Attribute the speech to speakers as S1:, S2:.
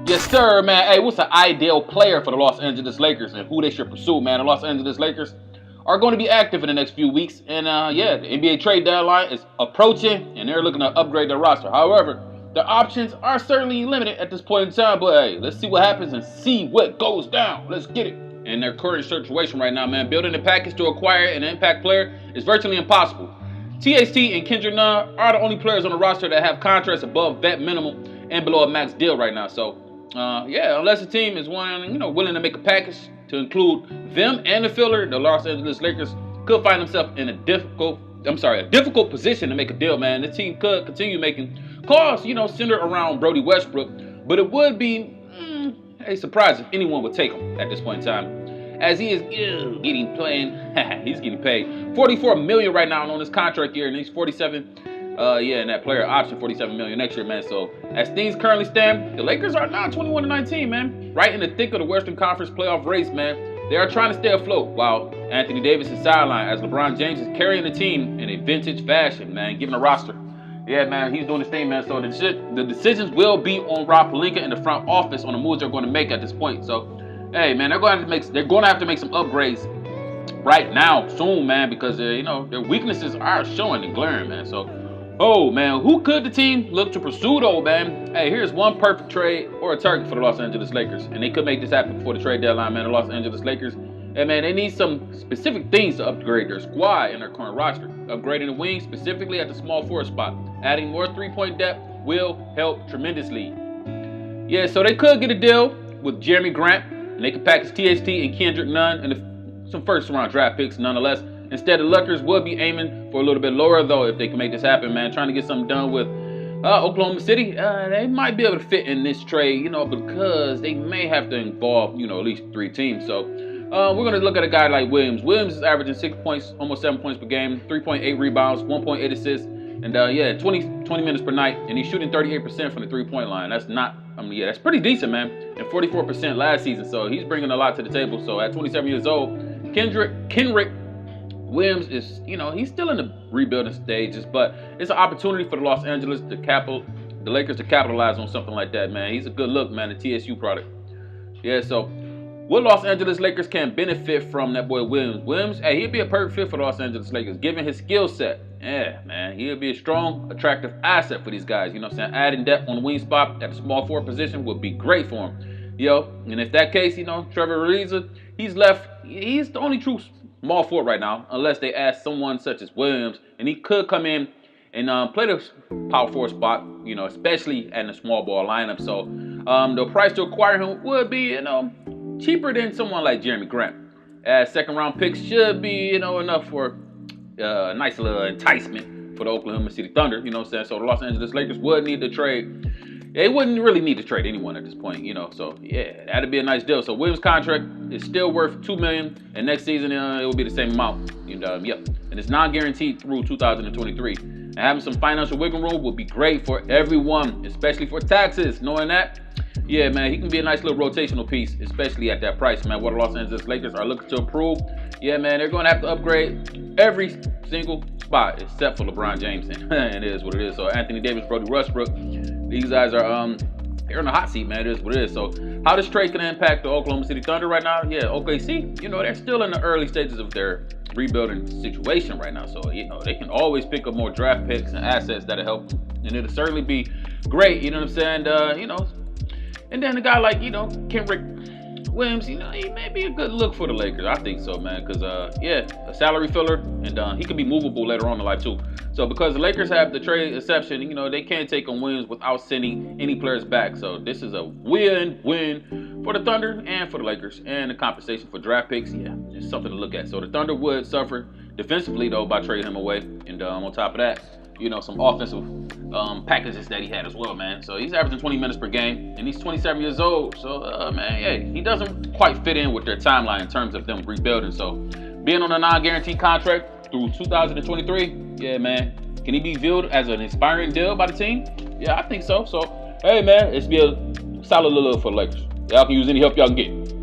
S1: Yes, sir, man. Hey, what's the ideal player for the Los Angeles Lakers and who they should pursue, man? The Los Angeles Lakers are going to be active in the next few weeks. And, yeah, the NBA trade deadline is approaching, and they're looking to upgrade their roster. However, their options are certainly limited at this point in time. But, hey, let's see what happens and see what goes down. Let's get it. In their current situation right now, man, building a package to acquire an impact player is virtually impossible. THT and Kendrick Nunn are the only players on the roster that have contracts above vet minimum and below a max deal right now. So, yeah, unless the team is willing to make a package to include them and the filler, the Los Angeles Lakers could find themselves in a difficult position to make a deal, man. The team could continue making calls, centered around Brody Westbrook, but it would be a surprise if anyone would take him at this point in time, as he is he's getting paid $44 million right now on his contract year, and he's 47. And that player option $47 million next year, man. So as things currently stand, the Lakers are now 21-19, man, right in the thick of the Western Conference playoff race, man. They are trying to stay afloat while Anthony Davis is sidelined as LeBron James is carrying the team in a vintage fashion, man, given a roster. Yeah, man, he's doing his thing, man. So the decisions will be on Rob Pelinka in the front office on the moves they're going to make at this point. So, hey, man, they're going to have to make some upgrades right now, soon, man, because their weaknesses are showing and glaring, man. So, oh, man, who could the team look to pursue, though, man? Hey, here's one perfect trade or a target for the Los Angeles Lakers, and they could make this happen before the trade deadline, man. The Los Angeles Lakers, hey, man, they need some specific things to upgrade their squad and their current roster. Upgrading the wings, specifically at the small forward spot. Adding more three-point depth will help tremendously. Yeah, so they could get a deal with Jeremy Grant, and they could package THT and Kendrick Nunn and some first-round draft picks, nonetheless. Instead, the Lakers would be aiming for a little bit lower, though, if they can make this happen, man. Trying to get something done with Oklahoma City. They might be able to fit in this trade, because they may have to involve, at least 3 teams. So we're going to look at a guy like Williams. Williams is averaging 6 points, almost 7 points per game, 3.8 rebounds, 1.8 assists, and 20 minutes per night. And he's shooting 38% from the three-point line. That's that's pretty decent, man. And 44% last season. So he's bringing a lot to the table. So at 27 years old, Kenrick Williams is, he's still in the rebuilding stages, but it's an opportunity for the the Lakers to capitalize on something like that, man. He's a good look, man, the TSU product. Yeah, so what Los Angeles Lakers can benefit from that boy Williams? Williams, hey, he'd be a perfect fit for the Los Angeles Lakers, given his skill set. Yeah, man, he'll be a strong, attractive asset for these guys. Adding depth on the wing spot at the small forward position would be great for him. And if that case, Trevor Ariza, he's the only true small forward right now, unless they ask someone such as Williams, and he could come in and play the power forward spot, especially in the small ball lineup. So the price to acquire him would be, cheaper than someone like Jeremy Grant. As second round picks should be, enough for a nice little enticement for the Oklahoma City Thunder. So the Los Angeles Lakers would need to trade. They wouldn't really need to trade anyone at this point, So, yeah, that'd be a nice deal. So, Williams' contract is still worth $2 million, and next season it will be the same amount. And it's non-guaranteed through 2023. And having some financial wiggle room would be great for everyone, especially for taxes. Knowing that, yeah, man, he can be a nice little rotational piece, especially at that price, man. What the Los Angeles Lakers are looking to improve, yeah, man, they're going to have to upgrade every single spot except for LeBron James, and it is what it is. So, Anthony Davis, Brody Westbrook, these guys are they're in the hot seat, man. It is what it is. So how this trade can impact the Oklahoma City Thunder right now? Yeah, OKC, they're still in the early stages of their rebuilding situation right now. So, they can always pick up more draft picks and assets that'll help them. And it'll certainly be great, you know what I'm saying? And then a guy like, Kenrick Williams, he may be a good look for the Lakers. I think so, man, because, a salary filler, and he can be movable later on in life, too. So, because the Lakers have the trade exception, they can't take on Williams without sending any players back. So, this is a win-win for the Thunder and for the Lakers. And the compensation for draft picks, yeah, it's something to look at. So, the Thunder would suffer defensively, though, by trading him away. And on top of that, some offensive packages that he had as well, man. So he's averaging 20 minutes per game, and he's 27 years old. So, man, yeah, he doesn't quite fit in with their timeline in terms of them rebuilding. So being on a non-guaranteed contract through 2023, yeah, man, can he be viewed as an inspiring deal by the team? Yeah, I think so. So, hey, man, it's be a solid little look for the Lakers. Y'all can use any help y'all can get.